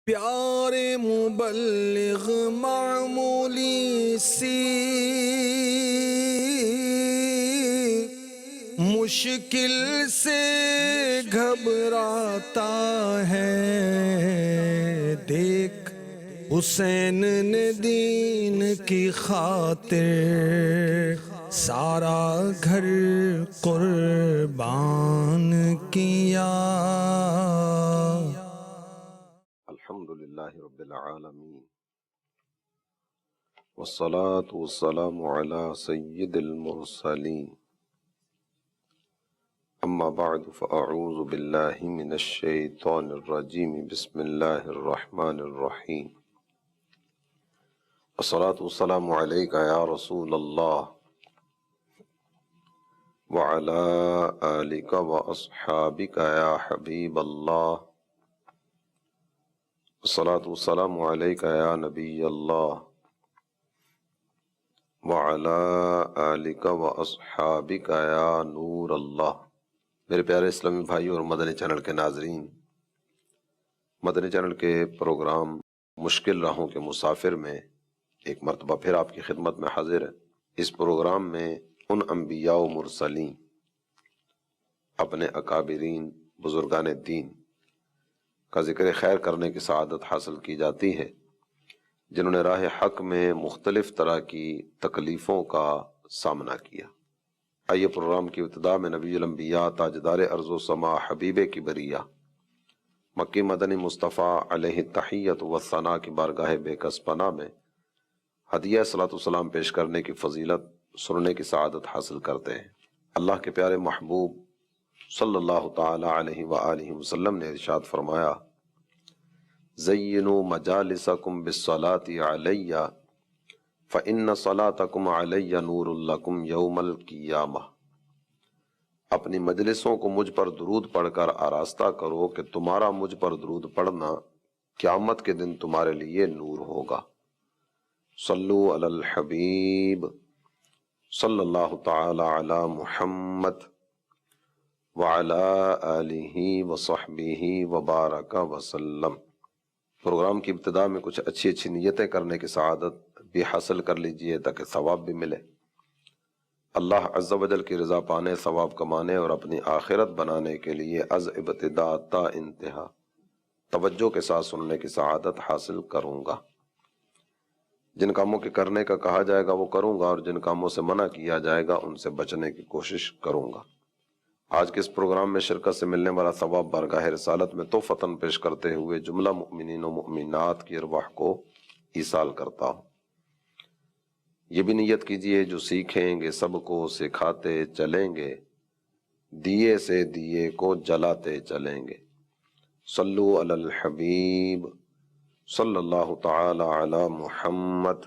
پیارے مبلغ معمولی سی مشکل سے گھبراتا ہے، دیکھ حسین نے دین کی خاطر سارا گھر قربان کیا۔ الحمدللہ رب العالمین والصلاة والسلام علی سید المرسلین، اما بعد فاعوذ باللہ من الشیطان الرجیم، بسم اللہ الرحمن الرحیم۔ الصلاة والسلام علیک یا رسول اللہ وعلی آلک واصحابک یا حبیب اللہ، الصلاة والسلام علیک یا نبی اللہ وعلی آلک واصحابک یا نور اللہ۔ میرے پیارے اسلامی بھائی اور مدنی چینل کے ناظرین، مدنی چینل کے پروگرام مشکل راہوں کے مسافر میں ایک مرتبہ پھر آپ کی خدمت میں حاضر ہے۔ اس پروگرام میں ان انبیاء و مرسلین، اپنے اکابرین بزرگان دین کا ذکر خیر کرنے کی سعادت حاصل کی جاتی ہے، جنہوں نے راہ حق میں مختلف طرح کی تکلیفوں کا سامنا کیا۔ آئیے پروگرام کی ابتدا میں نبی الانبیاء، تاجدار ارض و سما، حبیب کبریہ، مکی مدنی مصطفیٰ علیہ التحیۃ والثناء کی بارگاہ بے کس پناہ میں ہدیہ صلاۃ والسلام پیش کرنے کی فضیلت سننے کی سعادت حاصل کرتے ہیں۔ اللہ کے پیارے محبوب صلی اللہ تعالی علیہ وآلہ وسلم نے ارشاد فرمایا، زینوا مجالسکم بالصلاۃ علی فإن صلاتکم علی نور لکم یوم القیامہ۔ اپنی مجلسوں کو مجھ پر درود پڑھ کر آراستہ کرو کہ تمہارا مجھ پر درود پڑھنا قیامت کے دن تمہارے لیے نور ہوگا۔ صلو علی الحبیب صلی اللہ تعالی علی محمد وعلی آلہ وصحبہ وبارک وسلم۔ پروگرام کی ابتدا میں کچھ اچھی اچھی نیتیں کرنے کی سعادت بھی حاصل کر لیجئے تاکہ ثواب بھی ملے۔ اللہ عز و جل کی رضا پانے، ثواب کمانے اور اپنی آخرت بنانے کے لیے از ابتدا تا انتہا توجہ کے ساتھ سننے کی سعادت حاصل کروں گا۔ جن کاموں کے کرنے کا کہا جائے گا وہ کروں گا، اور جن کاموں سے منع کیا جائے گا ان سے بچنے کی کوشش کروں گا۔ آج کے اس پروگرام میں شرکت سے ملنے والا ثواب بارگاہ رسالت میں تحفتاً پیش کرتے ہوئے جملہ مؤمنین و مؤمنات کی ارواح کو ایصال کرتا ہوں۔ یہ بھی نیت کیجئے جو سیکھیں گے سب کو سکھاتے چلیں گے، دیے سے دیے کو جلاتے چلیں گے۔ صلو علی الحبیب صلی اللہ تعالی علی محمد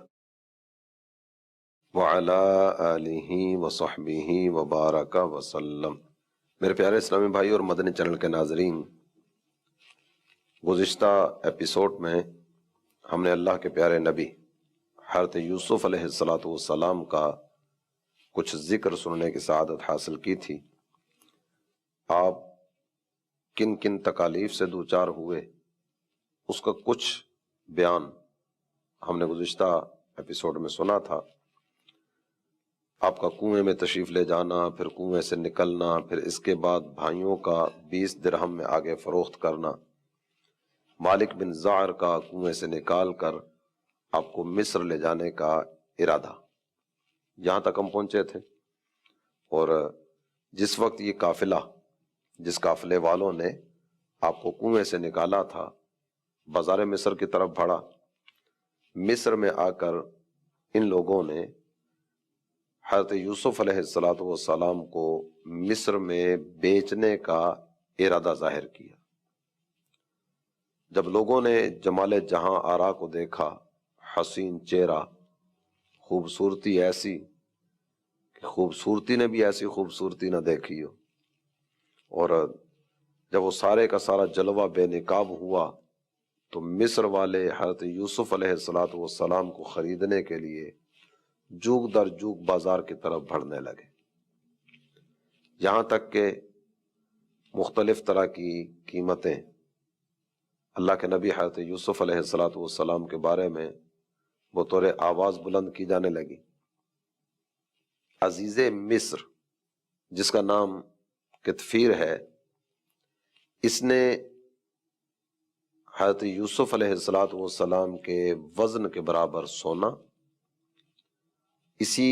وعلی آلہ وصحبہ وبارک وسلم۔ میرے پیارے اسلامی بھائی اور مدنی چینل کے ناظرین، گزشتہ ایپیسوڈ میں ہم نے اللہ کے پیارے نبی حضرت یوسف علیہ السلام کا کچھ ذکر سننے کی سعادت حاصل کی تھی۔ آپ کن کن تکالیف سے دوچار ہوئے اس کا کچھ بیان ہم نے گزشتہ ایپیسوڈ میں سنا تھا۔ آپ کا کنویں میں تشریف لے جانا، پھر کنویں سے نکلنا، پھر اس کے بعد بھائیوں کا 20 درہم میں آگے فروخت کرنا، مالک بن زعر کا کنویں سے نکال کر آپ کو مصر لے جانے کا ارادہ، یہاں تک ہم پہنچے تھے۔ اور جس وقت یہ قافلہ، جس قافلے والوں نے آپ کو کنویں سے نکالا تھا، بازار مصر کی طرف بڑھا، مصر میں آ کر ان لوگوں نے حضرت یوسف علیہ السلام کو مصر میں بیچنے کا ارادہ ظاہر کیا۔ جب لوگوں نے جمال جہاں آرا کو دیکھا، حسین چہرہ، خوبصورتی ایسی کہ خوبصورتی نے بھی ایسی خوبصورتی نہ دیکھی ہو، اور جب وہ سارے کا سارا جلوہ بے نقاب ہوا تو مصر والے حضرت یوسف علیہ السلام کو خریدنے کے لیے جوگ در جوگ بازار کی طرف بڑھنے لگے، یہاں تک کہ مختلف طرح کی قیمتیں اللہ کے نبی حضرت یوسف علیہ السلام کے بارے میں بطور آواز بلند کی جانے لگی۔ عزیز مصر جس کا نام کتفیر ہے، اس نے حضرت یوسف علیہ السلام کے وزن کے برابر سونا، اسی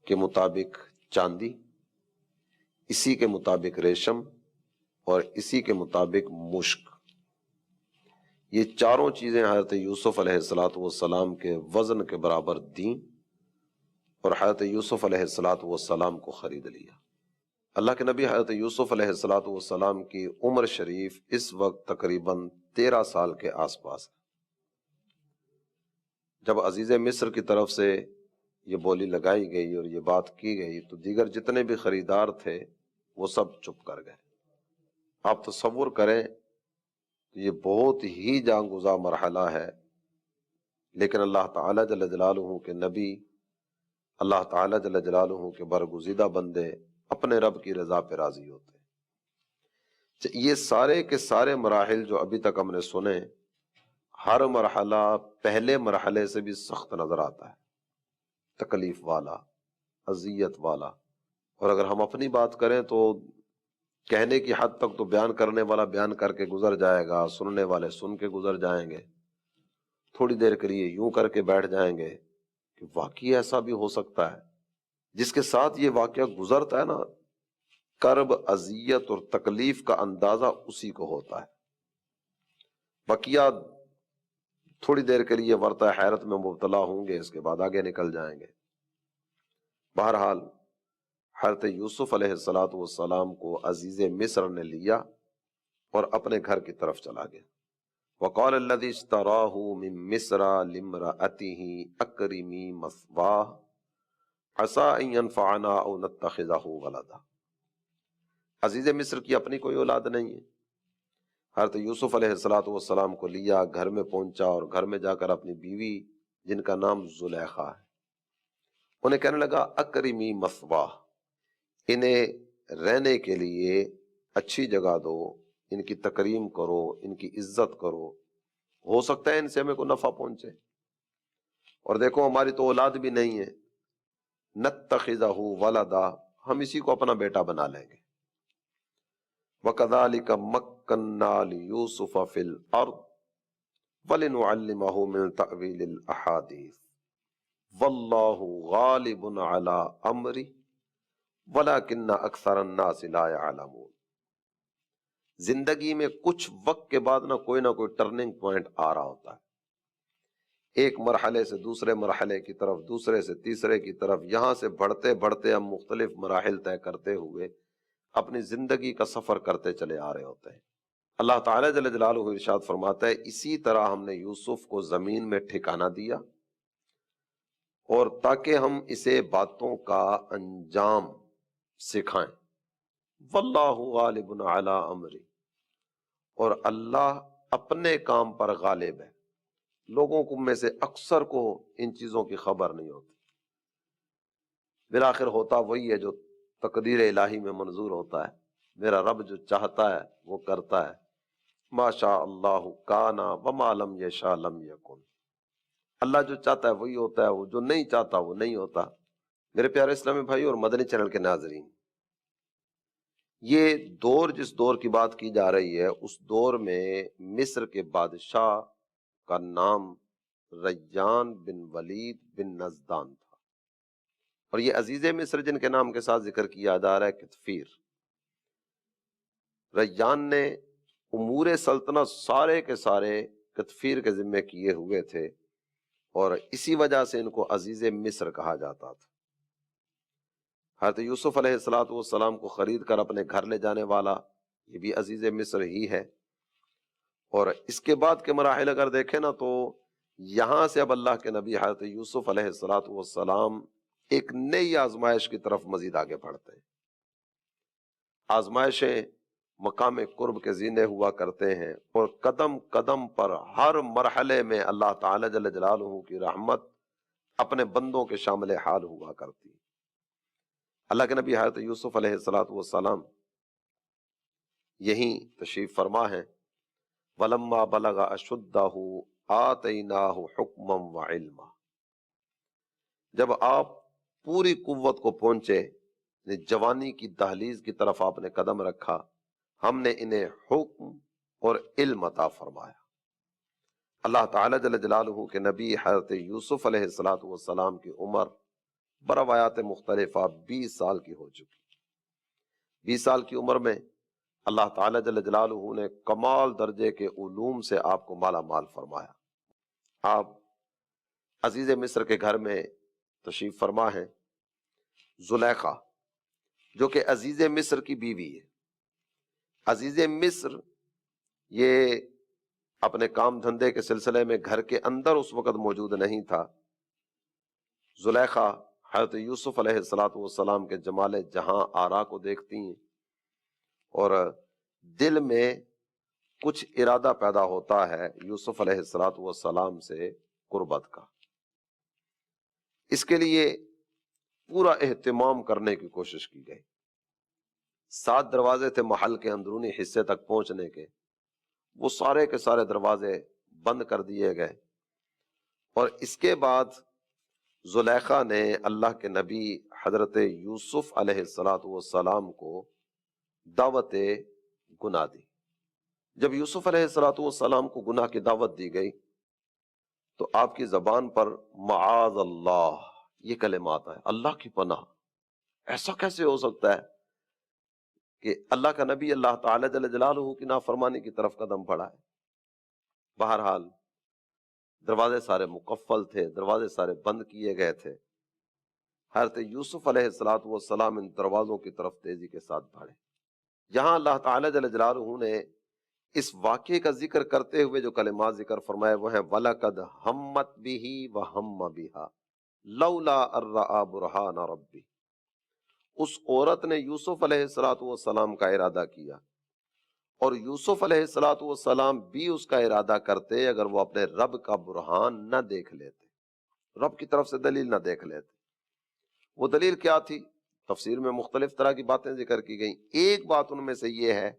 کے مطابق چاندی، اسی کے مطابق ریشم اور اسی کے مطابق مشک، یہ چاروں چیزیں حضرت یوسف علیہ السلام کے وزن کے برابر دیں اور حضرت یوسف علیہ السلام کو خرید لیا۔ اللہ کے نبی حضرت یوسف علیہ السلام کی عمر شریف اس وقت تقریباً 13 سال کے آس پاس ہے۔ جب عزیز مصر کی طرف سے یہ بولی لگائی گئی اور یہ بات کی گئی تو دیگر جتنے بھی خریدار تھے وہ سب چپ کر گئے۔ آپ تصور کریں یہ بہت ہی جانگزا مرحلہ ہے، لیکن اللہ تعالیٰ جل جلالہ کے نبی، اللہ تعالیٰ جل جلالہ کے برگزیدہ بندے اپنے رب کی رضا پہ راضی ہوتے ہیں۔ یہ سارے کے سارے مراحل جو ابھی تک ہم نے سنے، ہر مرحلہ پہلے مرحلے سے بھی سخت نظر آتا ہے، تکلیف والا، اذیت والا۔ اور اگر ہم اپنی بات کریں تو کہنے کی حد تک تو بیان کرنے والا بیان کر کے گزر جائے گا، سننے والے سن کے گزر جائیں گے، تھوڑی دیر کے لیے یوں کر کے بیٹھ جائیں گے کہ واقعی ایسا بھی ہو سکتا ہے۔ جس کے ساتھ یہ واقعہ گزرتا ہے نا، کرب، اذیت اور تکلیف کا اندازہ اسی کو ہوتا ہے۔ بقیہ تھوڑی دیر کے لیے ورطہ حیرت میں مبتلا ہوں گے، اس کے بعد آگے نکل جائیں گے۔ بہرحال حضرت یوسف علیہ السلام کو عزیز مصر نے لیا اور اپنے گھر کی طرف چلا گیا۔ وقال الذي اشتراه من مصر لامرأته اکرمی مثواه عسى ان ينفعنا او نتخذه ولدا۔ عزیز مصر کی اپنی کوئی اولاد نہیں ہے، حضرت یوسف علیہ السلام کو لیا، گھر میں پہنچا اور گھر میں جا کر اپنی بیوی جن کا نام زلیخا ہے انہیں کہنے لگا اکرمی مثواہ، انہیں رہنے کے لیے اچھی جگہ دو، ان کی تکریم کرو، ان کی عزت کرو، ہو سکتا ہے ان سے ہمیں کوئی نفع پہنچے، اور دیکھو ہماری تو اولاد بھی نہیں ہے، نتخذہ ولدا، ہم اسی کو اپنا بیٹا بنا لیں گے۔ وَكَذَلِكَ مَكَّنَّا لِيُوسُفَ فِي الْأَرْضِ وَلِنُعَلِّمَهُ مِن تَأْوِيلِ الْأَحَادِيثِ وَاللَّهُ غَالِبٌ عَلَىٰ أَمْرِهِ وَلَكِنَّ أَكْثَرَ النَّاسِ لَا يَعْلَمُونَ۔ زندگی میں کچھ وقت کے بعد نہ کوئی ٹرننگ پوائنٹ آ رہا ہوتا ہے، ایک مرحلے سے دوسرے مرحلے کی طرف، دوسرے سے تیسرے کی طرف، یہاں سے بڑھتے بڑھتے ہم مختلف مراحل طے کرتے ہوئے اپنی زندگی کا سفر کرتے چلے آ رہے ہوتے ہیں۔ اللہ تعالیٰ جل جلالہ ارشاد فرماتا ہے اسی طرح ہم نے یوسف کو زمین میں ٹھکانہ دیا اور تاکہ ہم اسے باتوں کا انجام سکھائیں۔ واللہ غالب علی امری، اور اللہ اپنے کام پر غالب ہے۔ لوگوں کو میں سے اکثر کو ان چیزوں کی خبر نہیں ہوتی، بالآخر ہوتا وہی ہے جو تقدیر الہی میں منظور ہوتا ہے۔ میرا رب جو چاہتا ہے وہ کرتا ہے، ما شاء اللہ کان وما لم یشاء لم یکن۔ اللہ جو چاہتا ہے وہی ہوتا ہے، وہ جو نہیں چاہتا وہ نہیں ہوتا۔ میرے پیارے اسلامی بھائی اور مدنی چینل کے ناظرین، یہ دور جس دور کی بات کی جا رہی ہے اس دور میں مصر کے بادشاہ کا نام ریان بن ولید بن نزدان تھا، اور یہ عزیز مصر جن کے نام کے ساتھ ذکر کیا جا رہا ہے کتفیر۔ ریان نے امور سلطنت سارے کے سارے کتفیر کے ذمے کیے ہوئے تھے، اور اسی وجہ سے ان کو عزیز مصر کہا جاتا تھا۔ حضرت یوسف علیہ السلام کو خرید کر اپنے گھر لے جانے والا یہ بھی عزیز مصر ہی ہے۔ اور اس کے بعد کے مراحل اگر دیکھیں نا تو یہاں سے اب اللہ کے نبی حضرت یوسف علیہ السلام ایک نئی آزمائش کی طرف مزید آگے بڑھتے ہیں۔ آزمائشیں مقام قرب کے زینے ہوا کرتے ہیں، اور قدم قدم پر ہر مرحلے میں اللہ تعالی جل جلالہ کی رحمت اپنے بندوں کے شامل حال ہوا کرتی ہے۔ اللہ کے نبی حضرت یوسف علیہ السلام یہیں تشریف فرما ہے۔ وَلَمَّا بَلَغَ أَشُدَّهُ آتَيْنَاهُ حُکْمًا وَعِلْمًا، جب آپ پوری قوت کو پہنچے، یعنی جوانی کی دہلیز کی طرف آپ نے قدم رکھا، ہم نے انہیں حکم اور علم عطا فرمایا۔ اللہ تعالیٰ جل جلالہ کے نبی حضرت یوسف علیہ السلام کی عمر بروایات مختلفہ 20 سال کی ہو چکی۔ 20 سال کی عمر میں اللہ تعالیٰ جل جلالہ نے کمال درجے کے علوم سے آپ کو مالا مال فرمایا۔ آپ عزیز مصر کے گھر میں تشریف فرما ہیں۔ زلیخا جو کہ عزیز مصر کی بیوی ہے، عزیز مصر یہ اپنے کام دھندے کے سلسلے میں گھر کے اندر اس وقت موجود نہیں تھا۔ زلیخا حضرت یوسف علیہ السلام کے جمال جہاں آرا کو دیکھتی ہیں اور دل میں کچھ ارادہ پیدا ہوتا ہے یوسف علیہ السلام سے قربت کا۔ اس کے لیے پورا اہتمام کرنے کی کوشش کی گئی۔ 7 دروازے تھے محل کے اندرونی حصے تک پہنچنے کے، وہ سارے کے سارے دروازے بند کر دیے گئے، اور اس کے بعد زلیخا نے اللہ کے نبی حضرت یوسف علیہ السلام کو دعوت گناہ دی۔ جب یوسف علیہ السلام کو گناہ کی دعوت دی گئی تو آپ کی زبان پر معاذ اللہ یہ کلمات آئے، اللہ کی پناہ۔ ایسا کیسے ہو سکتا ہے کہ اللہ کا نبی اللہ تعالی جل جلالہ کی نافرمانی کی طرف قدم بڑھائے؟ بہرحال دروازے سارے مقفل تھے، دروازے سارے بند کیے گئے تھے۔ حضرت یوسف علیہ السلام ان دروازوں کی طرف تیزی کے ساتھ بڑھے۔ یہاں اللہ تعالی جل جلالہ نے اس واقعے کا ذکر کرتے ہوئے جو کلمات ذکر فرمائے وہ ہیں وَلَقَدْ ہَمَّتْ بِهِ وَهَمَّ بِهَا لَوْلَا أَن رَأَىٰ بُرْهَانَ رَبِّهِ، اس عورت نے یوسف علیہ السلام کا ارادہ کیا، اور یوسف علیہ السلام بھی اس کا ارادہ کرتے اگر وہ اپنے رب کا برہان نہ دیکھ لیتے، رب کی طرف سے دلیل نہ دیکھ لیتے۔ وہ دلیل کیا تھی؟ تفسیر میں مختلف طرح کی باتیں ذکر کی گئیں۔ ایک بات ان میں سے یہ ہے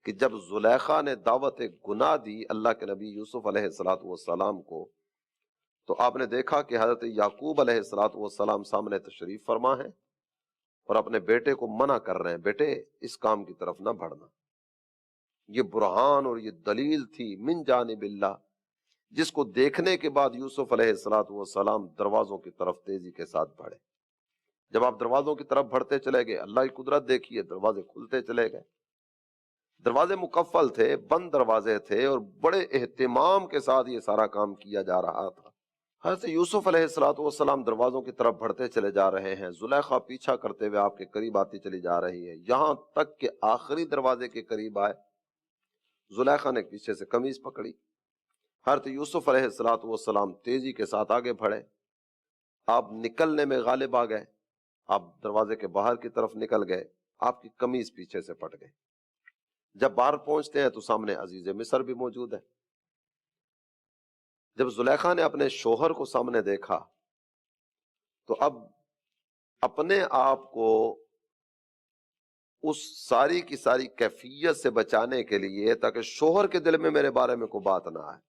کہ جب زلیخا نے دعوت گناہ دی اللہ کے نبی یوسف علیہ السلام کو، تو آپ نے دیکھا کہ حضرت یعقوب علیہ السلام سامنے تشریف فرما ہے اور اپنے بیٹے کو منع کر رہے ہیں، بیٹے اس کام کی طرف نہ بڑھنا۔ یہ برہان اور یہ دلیل تھی من جانب اللہ، جس کو دیکھنے کے بعد یوسف علیہ السلام دروازوں کی طرف تیزی کے ساتھ بڑھے۔ جب آپ دروازوں کی طرف بڑھتے چلے گئے، اللہ کی قدرت دیکھیے، دروازے کھلتے چلے گئے۔ دروازے مقفل تھے، بند دروازے تھے، اور بڑے اہتمام کے ساتھ یہ سارا کام کیا جا رہا تھا۔ حضرت یوسف علیہ السلام دروازوں کی طرف بڑھتے چلے جا رہے ہیں، زلیخا پیچھا کرتے ہوئے آپ کے قریب آتی چلی جا رہی ہے، یہاں تک کہ آخری دروازے کے قریب آئے۔ زلیخا نے پیچھے سے قمیض پکڑی، حضرت یوسف علیہ السلام تیزی کے ساتھ آگے بڑھے، آپ نکلنے میں غالب آ گئے، آپ دروازے کے باہر کی طرف نکل گئے، آپ کی قمیض پیچھے سے پھٹ گئی۔ جب باہر پہنچتے ہیں تو سامنے عزیز مصر بھی موجود ہے۔ جب زلیخا نے اپنے شوہر کو سامنے دیکھا تو اب اپنے آپ کو اس ساری کی ساری کیفیت سے بچانے کے لیے، تاکہ شوہر کے دل میں میرے بارے میں کوئی بات نہ آئے،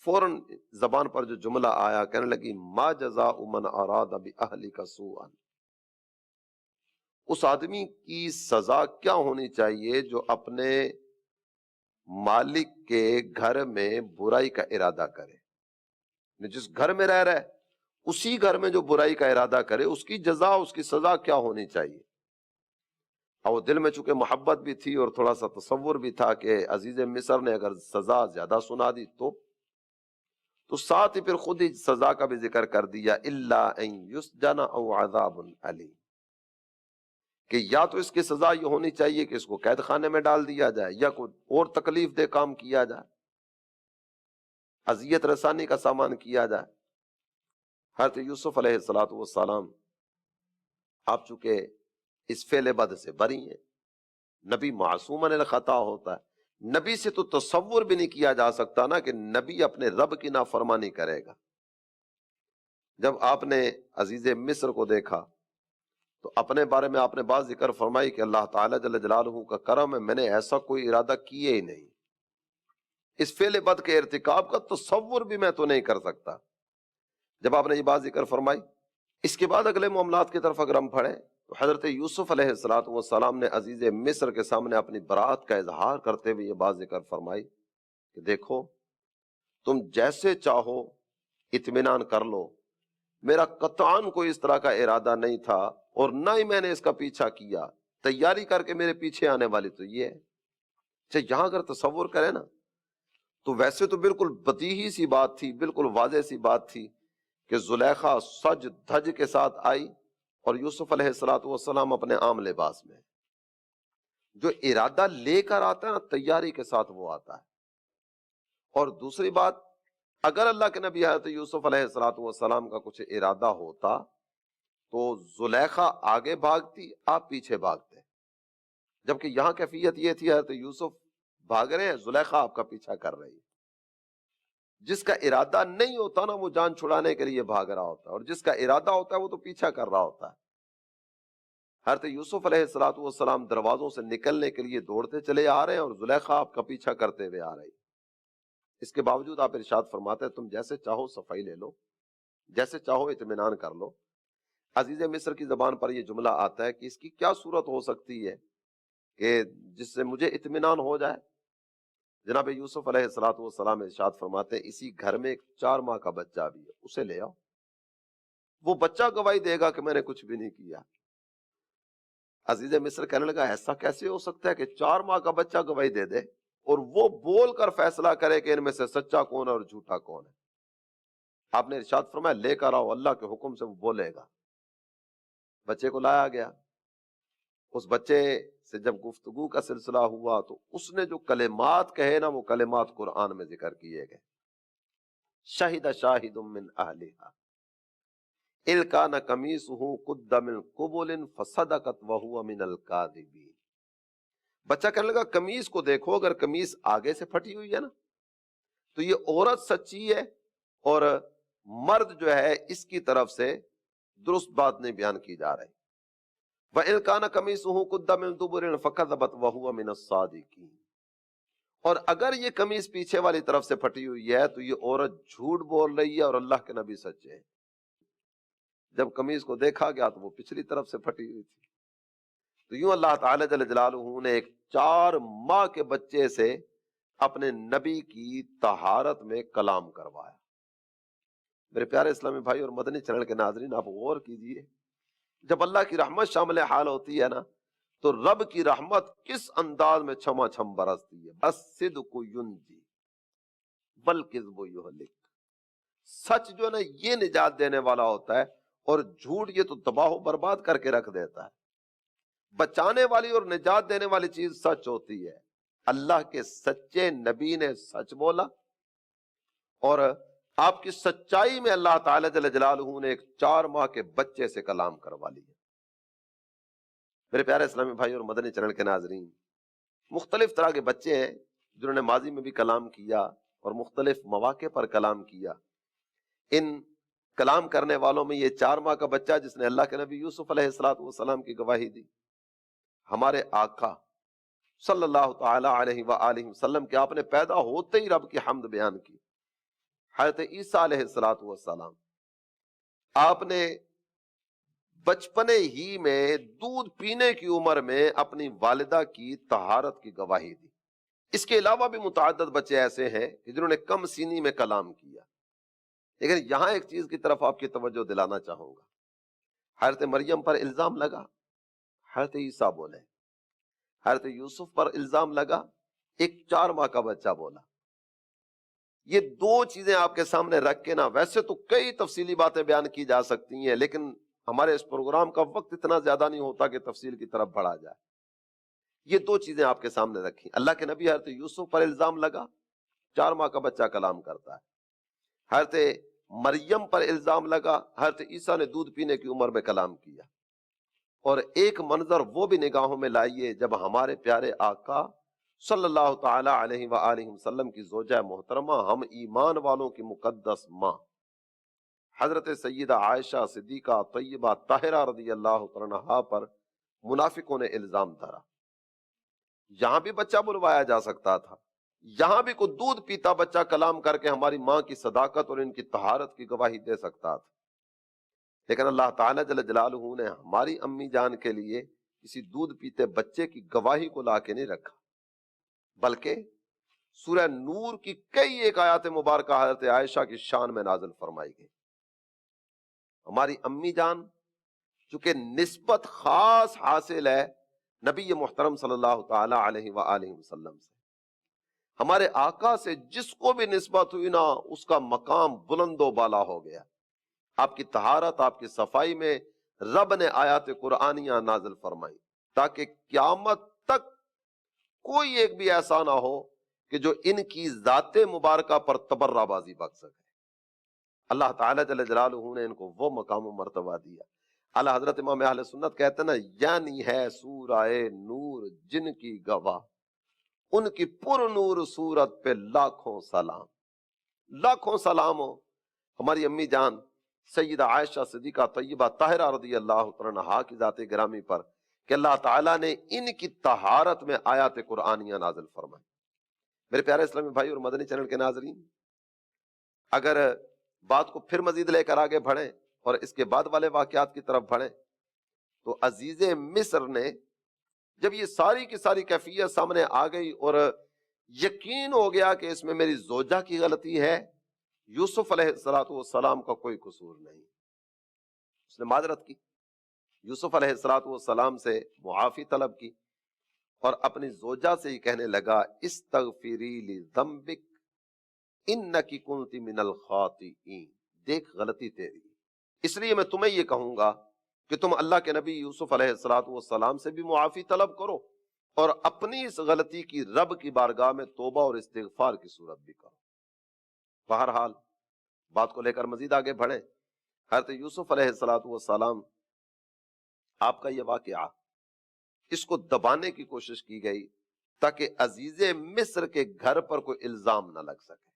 فوراً زبان پر جو جملہ آیا، کہنے لگی ما جزاء من اراد باہلک سوءا، اس آدمی کی سزا کیا ہونی چاہیے جو اپنے مالک کے گھر میں برائی کا ارادہ کرے؟ جس گھر میں رہ رہا ہے اسی گھر میں جو برائی کا ارادہ کرے، اس کی جزا، اس کی سزا کیا ہونی چاہیے؟ اور دل میں چونکہ محبت بھی تھی اور تھوڑا سا تصور بھی تھا کہ عزیز مصر نے اگر سزا زیادہ سنا دی تو ساتھ ہی پھر خود ہی سزا کا بھی ذکر کر دیا، الا ان یسجن او عذاب علیم، کہ یا تو اس کی سزا یہ ہونی چاہیے کہ اس کو قید خانے میں ڈال دیا جائے، یا کوئی اور تکلیف دہ کام کیا جائے، اذیت رسانی کا سامان کیا جائے۔ حضرت یوسف علیہ السلام آپ چونکہ اس فعل بد سے بری ہیں، نبی معصوم عن الخطا ہوتا ہے، نبی سے تو تصور بھی نہیں کیا جا سکتا نا کہ نبی اپنے رب کی نافرمانی کرے گا۔ جب آپ نے عزیز مصر کو دیکھا تو اپنے بارے میں آپ نے بات ذکر فرمائی کہ اللہ تعالیٰ جل جلالہ کا کرم ہے، میں نے ایسا کوئی ارادہ کیے ہی نہیں، اس فعل بد کے ارتکاب کا تصور بھی میں تو نہیں کر سکتا۔ جب آپ نے یہ بات ذکر فرمائی، اس کے بعد اگلے معاملات کی طرف اگر ہم پڑھیں تو حضرت یوسف علیہ السلام نے عزیز مصر کے سامنے اپنی برات کا اظہار کرتے ہوئے یہ بات ذکر فرمائی کہ دیکھو تم جیسے چاہو اطمینان کر لو، میرا قطعاً کوئی اس طرح کا ارادہ نہیں تھا اور نہ ہی میں نے اس کا پیچھا کیا، تیاری کر کے میرے پیچھے آنے والی تو یہ ہے۔ اچھا یہاں اگر تصور کریں نا تو ویسے تو بالکل بدیہی سی بات تھی، بالکل واضح سی بات تھی کہ زلیخا سج دھج کے ساتھ آئی اور یوسف علیہ السلام اپنے عام لباس میں۔ جو ارادہ لے کر آتا ہے نا تیاری کے ساتھ وہ آتا ہے۔ اور دوسری بات، اگر اللہ کے نبی حضرت یوسف علیہ السلام کا کچھ ارادہ ہوتا تو زلیخا آگے بھاگتی، آپ پیچھے بھاگتے، جبکہ یہاں کیفیت یہ تھی حضرت یوسف بھاگ رہے ہیں، زلیخا آپ کا پیچھا کر رہی ہے۔ جس کا ارادہ نہیں ہوتا نا وہ جان چھڑانے کے لیے بھاگ رہا ہوتا ہے، اور جس کا ارادہ ہوتا ہے وہ تو پیچھا کر رہا ہوتا ہے۔ حضرت یوسف علیہ السلام دروازوں سے نکلنے کے لیے دوڑتے چلے آ رہے ہیں اور زلیخا آپ کا پیچھا کرتے ہوئے آ رہی۔ اس کے باوجود آپ ارشاد فرماتے ہیں تم جیسے چاہو صفائی لے لو، جیسے چاہو اطمینان کر لو۔ عزیز مصر کی زبان پر یہ جملہ آتا ہے کہ اس کی کیا صورت ہو سکتی ہے کہ جس سے مجھے اطمینان ہو جائے؟ جناب یوسف علیہ السلام ارشاد فرماتے ہیں اسی گھر میں ایک 4 ماہ کا بچہ بھی ہے، اسے لے آؤ، وہ بچہ گواہی دے گا کہ میں نے کچھ بھی نہیں کیا۔ عزیز مصر کہنے لگا ایسا کیسے ہو سکتا ہے کہ 4 ماہ کا بچہ گواہی دے دے اور وہ بول کر فیصلہ کرے کہ ان میں سے سچا کون ہے اور جھوٹا کون ہے؟ آپ نے ارشاد فرمایا لے کر آؤ، اللہ کے حکم سے وہ بولے گا۔ بچے کو لایا گیا، اس بچے سے جب گفتگو کا سلسلہ ہوا تو اس نے جو کلمات کہے نا وہ کلمات قرآن میں ذکر کیے گئے۔ شہد شاہد من اہلہا ان کان قمیصہ قد من قبل فصدقت وہو من الکاذبین۔ بچہ کہنے لگا قمیص کو دیکھو، اگر قمیص آگے سے پھٹی ہوئی ہے نا تو یہ عورت سچی ہے اور مرد جو ہے اس کی طرف سے درست بات نہیں بیان کی جا رہی۔ وَإِن كَانَ قَمِيصُهُ قُدَّ مِن دُبُرٍ فَكَذَبَتْ وَهُوَ مِنَ الصَّادِقِينَ۔ اور اگر یہ قمیص پیچھے والی طرف سے پھٹی ہوئی ہے تو یہ عورت جھوٹ بول رہی ہے اور اللہ کے نبی سچے ہیں۔ جب قمیص کو دیکھا گیا تو وہ پچھلی طرف سے پھٹی ہوئی تھی۔ تو یوں اللہ تعالی جل جلالہ نے ایک 4 ماہ کے بچے سے اپنے نبی کی طہارت میں کلام کروایا۔ میرے پیارے اسلامی بھائی اور مدنی چینل کے ناظرین، آپ غور کیجئے، جب اللہ کی رحمت شامل حال ہوتی ہے نا تو رب کی رحمت کس انداز میں چھما چھم برستی ہے۔ الصدق ینجی والکذب یہلک۔ سچ جو ہے نا یہ نجات دینے والا ہوتا ہے اور جھوٹ یہ تو تباہ و برباد کر کے رکھ دیتا ہے۔ بچانے والی اور نجات دینے والی چیز سچ ہوتی ہے۔ اللہ کے سچے نبی نے سچ بولا اور آپ کی سچائی میں اللہ تعالی جل جلالہ نے ایک 4 ماہ کے بچے سے کلام کروا لیا۔ میرے پیارے اسلامی بھائی اور مدنی چینل کے ناظرین، مختلف طرح کے بچے ہیں جنہوں نے ماضی میں بھی کلام کیا اور مختلف مواقع پر کلام کیا۔ ان کلام کرنے والوں میں یہ 4 ماہ کا بچہ جس نے اللہ کے نبی یوسف علیہ السلام کی گواہی دی، ہمارے آقا صلی اللہ تعالی علیہ وآلہ وسلم کے آپ نے پیدا ہوتے ہی رب کی حمد بیان کی۔ حضرت عیسیٰ علیہ السلام آپ نے بچپنے ہی میں دودھ پینے کی عمر میں اپنی والدہ کی طہارت کی گواہی دی۔ اس کے علاوہ بھی متعدد بچے ایسے ہیں کہ جنہوں نے کم سینی میں کلام کیا۔ لیکن یہاں ایک چیز کی طرف آپ کی توجہ دلانا چاہوں گا۔ حضرت مریم پر الزام لگا، حضرت عیسیٰ بولے۔ حضرت یوسف پر الزام لگا، ایک 4 ماہ کا بچہ بولا۔ یہ 2 چیزیں آپ کے سامنے رکھ کے نا ویسے تو کئی تفصیلی باتیں بیان کی جا سکتی ہیں، لیکن ہمارے اس پروگرام کا وقت اتنا زیادہ نہیں ہوتا کہ تفصیل کی طرف بڑھا جائے۔ یہ 2 چیزیں آپ کے سامنے رکھی۔ اللہ کے نبی حضرت یوسف پر الزام لگا، 4 ماہ کا بچہ کلام کرتا ہے۔ حضرت مریم پر الزام لگا، حضرت عیسیٰ نے دودھ پینے کی عمر میں کلام کیا۔ اور ایک منظر وہ بھی نگاہوں میں لائیے جب ہمارے پیارے آقا صلی اللہ تعالی علیہ وآلہ وسلم کی زوجہ محترمہ، ہم ایمان والوں کی مقدس ماں حضرت سیدہ عائشہ صدیقہ طیبہ طاہرہ رضی اللہ عنہا پر منافقوں نے الزام دھرا۔ یہاں بھی بچہ بلوایا جا سکتا تھا، یہاں بھی کوئی دودھ پیتا بچہ کلام کر کے ہماری ماں کی صداقت اور ان کی طہارت کی گواہی دے سکتا تھا، لیکن اللہ تعالیٰ جل جلالہ نے ہماری امی جان کے لیے کسی دودھ پیتے بچے کی گواہی کو لا کے نہیں رکھا، بلکہ سورہ نور کی کئی ایک آیات مبارکہ حضرت عائشہ کی شان میں نازل فرمائی گئی۔ ہماری امی جان چونکہ نسبت خاص حاصل ہے نبی محترم صلی اللہ تعالی علیہ وآلہ وسلم سے، ہمارے آقا سے جس کو بھی نسبت ہوئی نا اس کا مقام بلند و بالا ہو گیا۔ آپ کی طہارت، آپ کی صفائی میں رب نے آیات قرآنیہ نازل فرمائی تاکہ قیامت تک کوئی ایک بھی ایسا نہ ہو کہ جو ان کی ذات مبارکہ پر تبرہ بازی بک سکے۔ اللہ تعالیٰ جل جلالہ نے ان کو وہ مقام و مرتبہ دیا۔ اعلیٰ حضرت امام اہل سنت کہتے ہیں نا، یعنی ہے سورہ نور جن کی گواہ، ان کی پر نور صورت پہ لاکھوں سلام، لاکھوں سلام ہو ہماری امی جان سیدہ عائشہ صدیقہ طیبہ طاہرہ رضی اللہ تعالیٰ عنہا کی ذات گرامی پر کہ اللہ تعالیٰ نے ان کی طہارت میں آیات قرآنیہ نازل فرمائی۔ میرے پیارے اسلامی بھائی اور مدنی چینل کے ناظرین، اگر بات کو پھر مزید لے کر آگے بڑھیں اور اس کے بعد والے واقعات کی طرف بڑھیں تو عزیز مصر نے جب یہ ساری کی ساری کیفیت سامنے آ گئی اور یقین ہو گیا کہ اس میں میری زوجہ کی غلطی ہے، یوسف علیہ السلام کا کوئی قصور نہیں، اس نے معذرت کی، یوسف علیہ السلام سے معافی طلب کی اور اپنی زوجہ سے ہی کہنے لگا استغفری لذنبک انکی کنت من الخاطئین، دیکھ غلطی تیری، اس لیے میں تمہیں یہ کہوں گا کہ تم اللہ کے نبی یوسف علیہ السلام سے بھی معافی طلب کرو اور اپنی اس غلطی کی رب کی بارگاہ میں توبہ اور استغفار کی صورت بھی کرو۔ بہرحال بات کو لے کر مزید آگے بڑھیں، حضرت یوسف علیہ السلام آپ کا یہ واقعہ اس کو دبانے کی کوشش کی گئی تاکہ عزیز مصر کے گھر پر کوئی الزام نہ لگ سکے،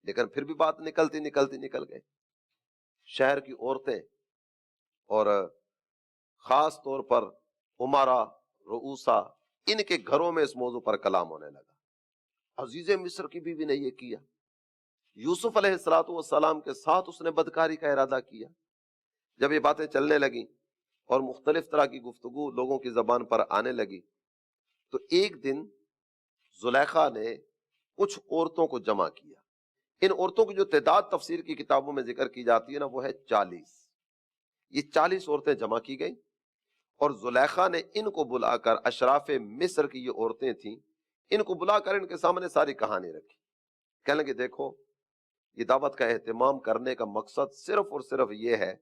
لیکن پھر بھی بات نکل گئی۔ شہر کی عورتیں اور خاص طور پر عمرا رؤوسا ان کے گھروں میں اس موضوع پر کلام ہونے لگا۔ عزیز مصر کی بیوی نے یہ کیا، یوسف علیہ السلام کے ساتھ اس نے بدکاری کا ارادہ کیا۔ جب یہ باتیں چلنے لگیں اور مختلف طرح کی گفتگو لوگوں کی زبان پر آنے لگی تو ایک دن زلیخا نے کچھ عورتوں کو جمع کیا۔ ان عورتوں کی جو تعداد تفسیر کی کتابوں میں ذکر کی جاتی ہے نا وہ ہے 40۔ یہ 40 عورتیں جمع کی گئیں اور زلیخا نے ان کو بلا کر، اشراف مصر کی یہ عورتیں تھیں، ان کو بلا کر ان کے سامنے ساری کہانی رکھی۔ کہنے لگے دیکھو یہ دعوت کا اہتمام کرنے کا مقصد صرف اور صرف یہ ہے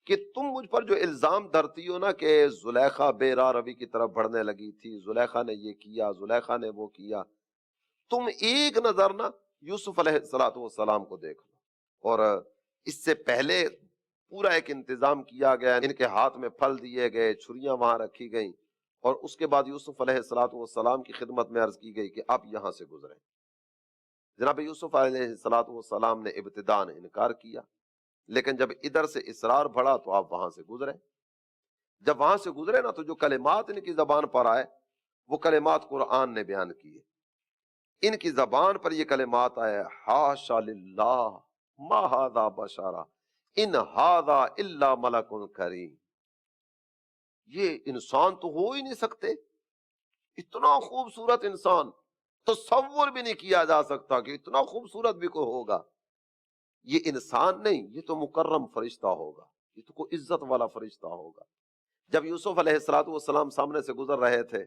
کہ تم مجھ پر جو الزام دھرتی ہو نا کہ زلیخا بے راہ روی کی طرف بڑھنے لگی تھی، زلیخا نے یہ کیا، زلیخا نے وہ کیا، تم ایک نظر نا یوسف علیہ السلام کو دیکھ لو۔ اور اس سے پہلے پورا ایک انتظام کیا گیا، ان کے ہاتھ میں پھل دیے گئے، چھریاں وہاں رکھی گئیں اور اس کے بعد یوسف علیہ السلام کی خدمت میں عرض کی گئی کہ آپ یہاں سے گزریں۔ جناب یوسف علیہ السلام نے ابتداءً انکار کیا، لیکن جب ادھر سے اصرار بڑھا تو آپ وہاں سے گزرے۔ جب وہاں سے گزرے نا تو جو کلمات ان کی زبان پر آئے وہ کلمات قرآن نے بیان کیے۔ ان کی زبان پر یہ کلمات آئے، حاشا للہ ما ھذا بشرا ان ھذا الا ملک کریم، یہ انسان تو ہو ہی نہیں سکتے، اتنا خوبصورت انسان تصور بھی نہیں کیا جا سکتا کہ اتنا خوبصورت بھی کوئی ہوگا۔ یہ انسان نہیں، یہ تو مکرم فرشتہ ہوگا، یہ تو کوئی عزت والا فرشتہ ہوگا۔ جب یوسف علیہ السلام سامنے سے گزر رہے تھے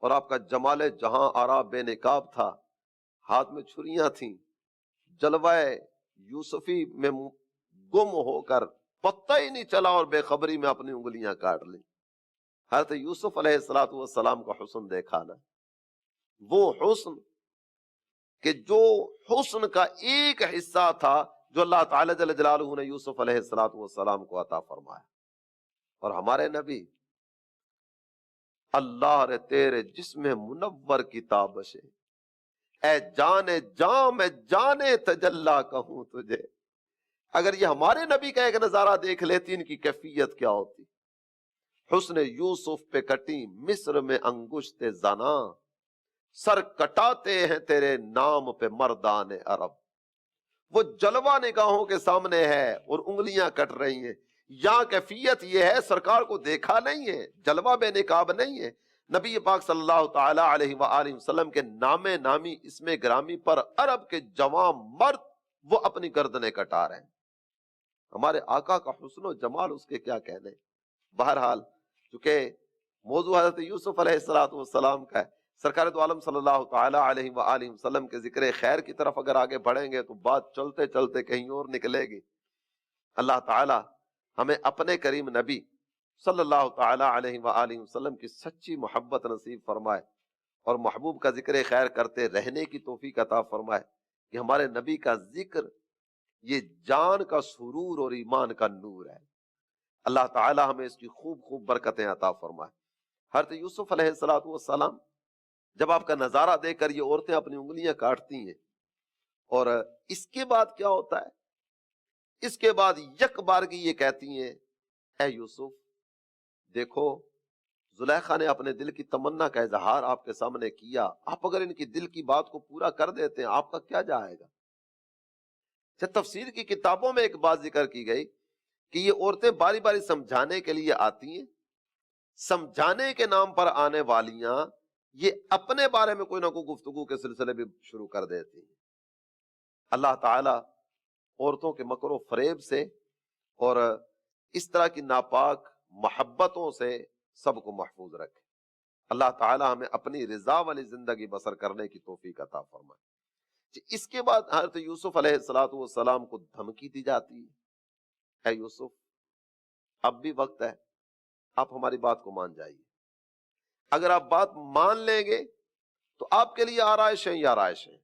اور آپ کا جمال جہاں آرا بے نقاب تھا، ہاتھ میں چھریاں تھیں، جلوہ یوسفی میں گم ہو کر پتہ ہی نہیں چلا اور بے خبری میں اپنی انگلیاں کاٹ لی۔ حضرت یوسف علیہ السلام کا حسن دیکھا نا، وہ حسن کہ جو حسن کا ایک حصہ تھا جو اللہ تعالی جل جلالہ نے یوسف علیہ السلام کو عطا فرمایا۔ اور ہمارے نبی اللہ رے تیرے جسم منور کی تابش اے جانے جاں میں جانے تجلا کہوں تجھے، اگر یہ ہمارے نبی کا ایک نظارہ دیکھ لیتی ان کی کیفیت کیا ہوتی۔ حسن یوسف پہ کٹی مصر میں انگشت زنا، سر کٹاتے ہیں تیرے نام پہ مردان عرب. وہ جلوہ نگاہوں کے سامنے ہے اور انگلیاں کٹ رہی ہیں. یہاں کیفیت یہ ہے سرکار کو دیکھا نہیں ہے, جلوہ بے نقاب نہیں ہے. نبی پاک صلی اللہ تعالی علیہ وآلہ وسلم کے نام نامی اسم گرامی پر عرب کے جوان مرد وہ اپنی گردنیں کٹا رہے ہیں. ہمارے آقا کا حسن و جمال اس کے کیا کہنے. بہرحال چونکہ موضوع حضرت یوسف علیہ السلام کا ہے, سرکار دو عالم صلی اللہ تعالی علیہ وآلہ وسلم کے ذکر خیر کی طرف اگر آگے بڑھیں گے تو بات چلتے چلتے کہیں اور نکلے گی. اللہ تعالی ہمیں اپنے کریم نبی صلی اللہ تعالی علیہ وآلہ وسلم کی سچی محبت نصیب فرمائے اور محبوب کا ذکر خیر کرتے رہنے کی توفیق عطا فرمائے کہ ہمارے نبی کا ذکر یہ جان کا سرور اور ایمان کا نور ہے. اللہ تعالی ہمیں اس کی خوب خوب برکتیں عطا فرمائے. حضرت یوسف علیہ السلام جب آپ کا نظارہ دیکھ کر یہ عورتیں اپنی انگلیاں کاٹتی ہیں, اور اس کے بعد کیا ہوتا ہے, اس کے بعد یک بارگی یہ کہتی ہیں اے یوسف دیکھو زلیخا نے اپنے دل کی تمنا کا اظہار آپ کے سامنے کیا, آپ اگر ان کی دل کی بات کو پورا کر دیتے ہیں آپ کا کیا جائے گا. تفسیر کی کتابوں میں ایک بات ذکر کی گئی کہ یہ عورتیں باری باری سمجھانے کے لیے آتی ہیں, سمجھانے کے نام پر آنے والیاں یہ اپنے بارے میں کوئی نہ کوئی گفتگو کے سلسلے بھی شروع کر دیتی ہیں. اللہ تعالی عورتوں کے مکر و فریب سے اور اس طرح کی ناپاک محبتوں سے سب کو محفوظ رکھے. اللہ تعالی ہمیں اپنی رضا والی زندگی بسر کرنے کی توفیق عطا فرمائے. اس کے بعد حضرت یوسف علیہ السلام کو دھمکی دی جاتی ہے اے یوسف اب بھی وقت ہے, آپ ہماری بات کو مان جائیے. اگر آپ بات مان لیں گے تو آپ کے لیے آرائشیں ہی آرائشیں,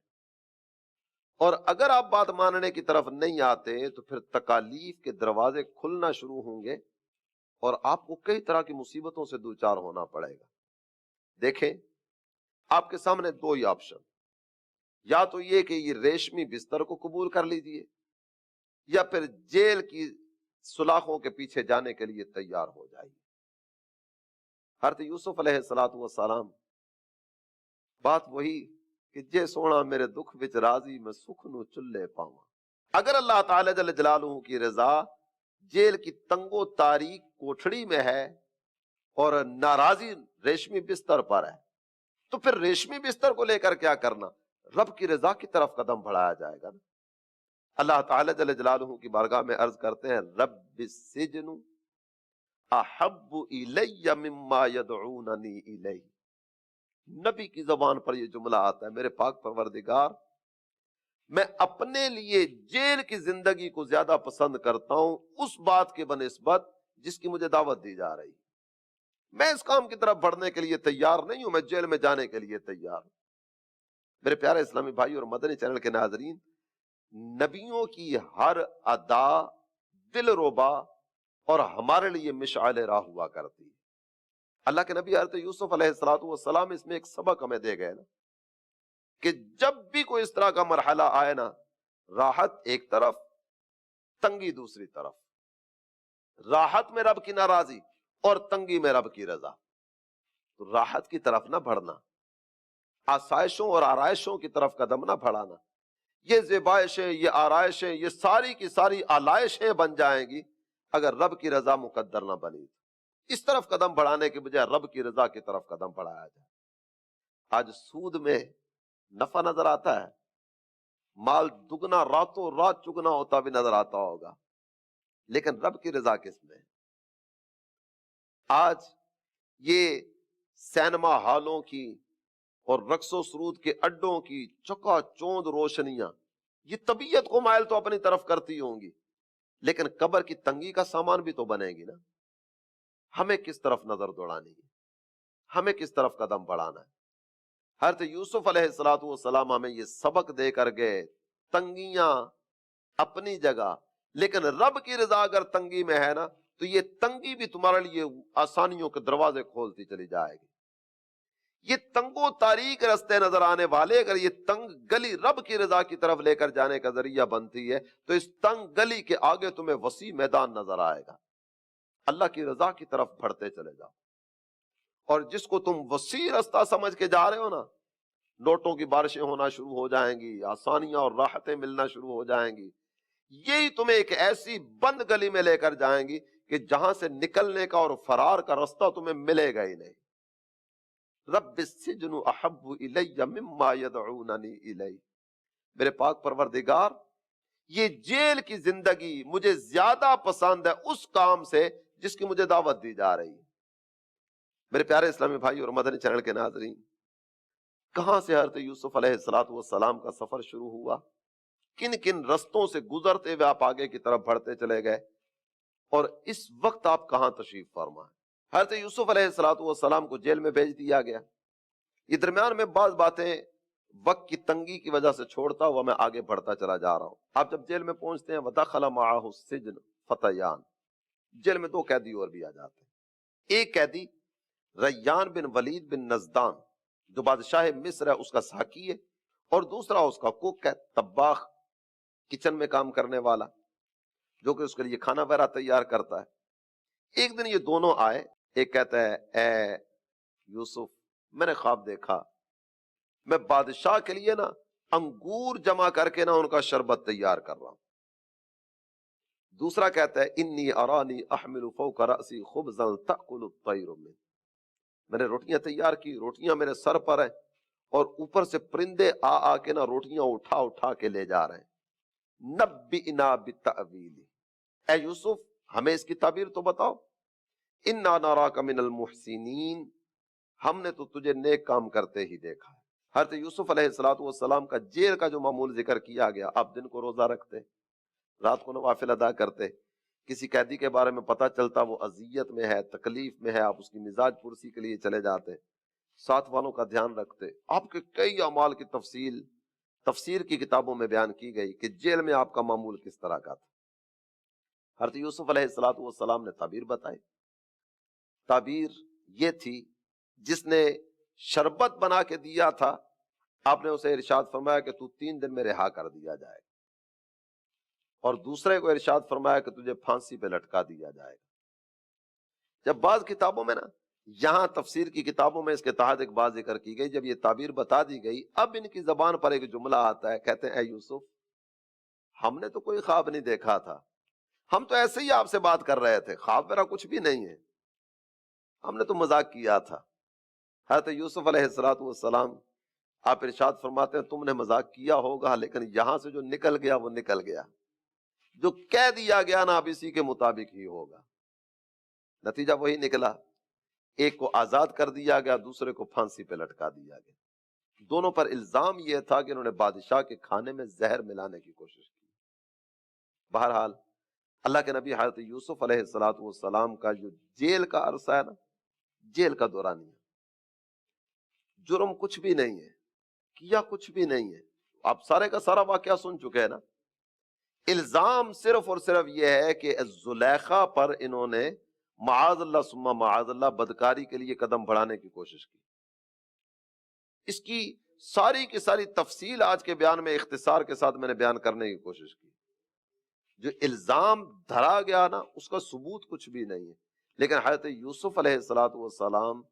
اور اگر آپ بات ماننے کی طرف نہیں آتے تو پھر تکالیف کے دروازے کھلنا شروع ہوں گے اور آپ کو کئی طرح کی مصیبتوں سے دوچار ہونا پڑے گا. دیکھیں آپ کے سامنے دو ہی آپشن, یا تو یہ کہ یہ ریشمی بستر کو قبول کر لیجئے یا پھر جیل کی سلاخوں کے پیچھے جانے کے لیے تیار ہو جائیے. حضرت یوسف علیہ السلام بات وہی کہ جے سونا میرے دکھ وچ راضی میں سکھ نو چلے پاواں. اگر اللہ تعالی جل جلالہ کی رضا جیل کی تنگو تاریک کوٹھڑی میں ہے اور ناراضی ریشمی بستر پر ہے تو پھر ریشمی بستر کو لے کر کیا کرنا, رب کی رضا کی طرف قدم بڑھایا جائے گا نا. اللہ تعالی جل جلالہ کی بارگاہ میں عرض کرتے ہیں رب السجن احب الی مما یدعوننی الیہ. نبی کی زبان پر یہ جملہ آتا ہے میرے پاک پروردگار میں اپنے لیے جیل کی زندگی کو زیادہ پسند کرتا ہوں اس بات کے بنسبت جس کی مجھے دعوت دی جا رہی. میں اس کام کی طرف بڑھنے کے لیے تیار نہیں ہوں, میں جیل میں جانے کے لیے تیار ہوں. میرے پیارے اسلامی بھائی اور مدنی چینل کے ناظرین, نبیوں کی ہر ادا دل ربا اور ہمارے لیے مشعل راہ ہوا کرتی ہے. اللہ کے نبی حضرت یوسف علیہ السلام اس میں ایک سبق ہمیں دے گئے نا کہ جب بھی کوئی اس طرح کا مرحلہ آئے نا, راحت ایک طرف تنگی دوسری طرف, راحت میں رب کی ناراضی اور تنگی میں رب کی رضا. تو راحت کی طرف نہ بڑھنا, آسائشوں اور آرائشوں کی طرف قدم نہ بڑھانا. یہ زیبائشیں یہ آرائشیں یہ ساری کی ساری آلائشیں بن جائیں گی اگر رب کی رضا مقدر نہ بنی. اس طرف قدم بڑھانے کے بجائے رب کی رضا کی طرف قدم بڑھایا جائے. آج سود میں نفع نظر آتا ہے, مال دگنا راتوں رات چگنا ہوتا بھی نظر آتا ہوگا, لیکن رب کی رضا کس میں؟ آج یہ سینما ہالوں کی اور رقص و سرود کے اڈوں کی چکا چوند روشنیاں یہ طبیعت کو مائل تو اپنی طرف کرتی ہوں گی, لیکن قبر کی تنگی کا سامان بھی تو بنے گی نا. ہمیں کس طرف نظر دوڑانی ہے, ہمیں کس طرف قدم بڑھانا ہے. حضرت یوسف علیہ السلام ہمیں یہ سبق دے کر گئے, تنگیاں اپنی جگہ, لیکن رب کی رضا اگر تنگی میں ہے نا تو یہ تنگی بھی تمہارے لیے آسانیوں کے دروازے کھولتی چلی جائے گی. یہ تنگو تاریک رستے نظر آنے والے اگر یہ تنگ گلی رب کی رضا کی طرف لے کر جانے کا ذریعہ بنتی ہے تو اس تنگ گلی کے آگے تمہیں وسیع میدان نظر آئے گا. اللہ کی رضا کی طرف بڑھتے چلے جاؤ, اور جس کو تم وسیع رستہ سمجھ کے جا رہے ہو نا نوٹوں کی بارشیں ہونا شروع ہو جائیں گی، آسانیاں اور راحتیں ملنا شروع ہو جائیں گی، یہی تمہیں ایک ایسی بند گلی میں لے کر جائیں گی کہ جہاں سے نکلنے کا اور فرار کا رستہ تمہیں ملے گا ہی نہیں۔ رب السجن احب الی مما یدعوننی الی، میرے پاک پروردگار یہ جیل کی زندگی مجھے زیادہ پسند ہے اس کام سے جس کی مجھے دعوت دی جا رہی ہے۔ میرے پیارے اسلامی بھائی اور مدنی چینل کے ناظرین، کہاں سے حضرت یوسف علیہ السلام کا سفر شروع ہوا، کن کن رستوں سے گزرتے ہوئے آپ آگے کی طرف بڑھتے چلے گئے، اور اس وقت آپ کہاں تشریف فرما ہیں۔ حضرت یوسف علیہ السلام کو جیل میں بھیج دیا گیا۔ یہ درمیان میں بعض باتیں وقت کی تنگی کی وجہ سے چھوڑتا ہوا میں آگے بڑھتا چلا جا رہا ہوں۔ آپ جب جیل میں پہنچتے ہیں وَدَخَلَ مَعَهُ السِّجْنَ فَتَيَانِ، جیل میں دو قیدی اور بھی آ جاتے ہیں۔ ایک قیدی ریان بن ولید بن نزدان جو بادشاہ مصر ہے اس کا ساقی ہے، اور دوسرا اس کا کوک ہے، طباخ، کچن میں کام کرنے والا، جو کہ اس کے لیے کھانا وغیرہ تیار کرتا ہے۔ ایک دن یہ دونوں آئے، ایک کہتا ہے اے یوسف میں نے خواب دیکھا، میں بادشاہ کے لیے نا انگور جمع کر کے نا ان کا شربت تیار کر رہا ہوں۔ دوسرا کہتا ہے انی ارانی احمل فوق رأسی خبزا تأکل الطیر منہ، میں نے روٹیاں تیار کی، روٹیاں میرے سر پر ہیں اور اوپر سے پرندے آ کے نا روٹیاں اٹھا اٹھا کے لے جا رہے ہیں۔ نبئنا بالتأویل، اے یوسف ہمیں اس کی تعبیر تو بتاؤ۔ انا نراک من المحسنین، ہم نے تو تجھے نیک کام کرتے ہی دیکھا ہے۔ حضرت یوسف علیہ السلام کا جیل کا جو معمول ذکر کیا گیا، آپ دن کو روزہ رکھتے، رات کو نوافل ادا کرتے، کسی قیدی کے بارے میں پتہ چلتا وہ اذیت میں ہے، تکلیف میں ہے، آپ اس کی مزاج پرسی کے لیے چلے جاتے، ساتھ والوں کا دھیان رکھتے۔ آپ کے کئی اعمال کی تفصیل تفسیر کی کتابوں میں بیان کی گئی کہ جیل میں آپ کا معمول کس طرح کا تھا۔ حضرت یوسف علیہ السلام نے تعبیر بتائی۔ تعبیر یہ تھی، جس نے شربت بنا کے دیا تھا آپ نے اسے ارشاد فرمایا کہ تو 3 دن میں رہا کر دیا جائے گا، اور دوسرے کو ارشاد فرمایا کہ تجھے پھانسی پہ لٹکا دیا جائے گا۔ جب بعض کتابوں میں نا، یہاں تفسیر کی کتابوں میں اس کے تحت ایک بات ذکر کی گئی، جب یہ تعبیر بتا دی گئی، اب ان کی زبان پر ایک جملہ آتا ہے، کہتے ہیں اے یوسف ہم نے تو کوئی خواب نہیں دیکھا تھا، ہم تو ایسے ہی آپ سے بات کر رہے تھے، خواب میرا کچھ بھی نہیں ہے، ہم نے تو مذاق کیا تھا۔ حضرت یوسف علیہ السلام آپ ارشاد فرماتے ہیں تم نے مذاق کیا ہوگا، لیکن یہاں سے جو نکل گیا وہ نکل گیا، جو کہہ دیا گیا نا اب اسی کے مطابق ہی ہوگا۔ نتیجہ وہی نکلا، ایک کو آزاد کر دیا گیا، دوسرے کو پھانسی پہ لٹکا دیا گیا۔ دونوں پر الزام یہ تھا کہ انہوں نے بادشاہ کے کھانے میں زہر ملانے کی کوشش کی۔ بہرحال اللہ کے نبی حضرت یوسف علیہ السلام کا جو جیل کا عرصہ ہے نا، جیل کا دورانیہ، جرم کچھ بھی نہیں ہے، کیا کچھ بھی نہیں ہے، آپ سارے کا سارا واقعہ سن چکے ہیں نا۔ الزام صرف اور صرف یہ ہے کہ زلیخا پر انہوں نے معاذ اللہ ثم معاذ اللہ بدکاری کے لیے قدم بڑھانے کی کوشش کی۔ اس کی ساری کی ساری تفصیل آج کے بیان میں اختصار کے ساتھ میں نے بیان کرنے کی کوشش کی۔ جو الزام دھرا گیا نا اس کا ثبوت کچھ بھی نہیں ہے، لیکن حضرت یوسف علیہ السلام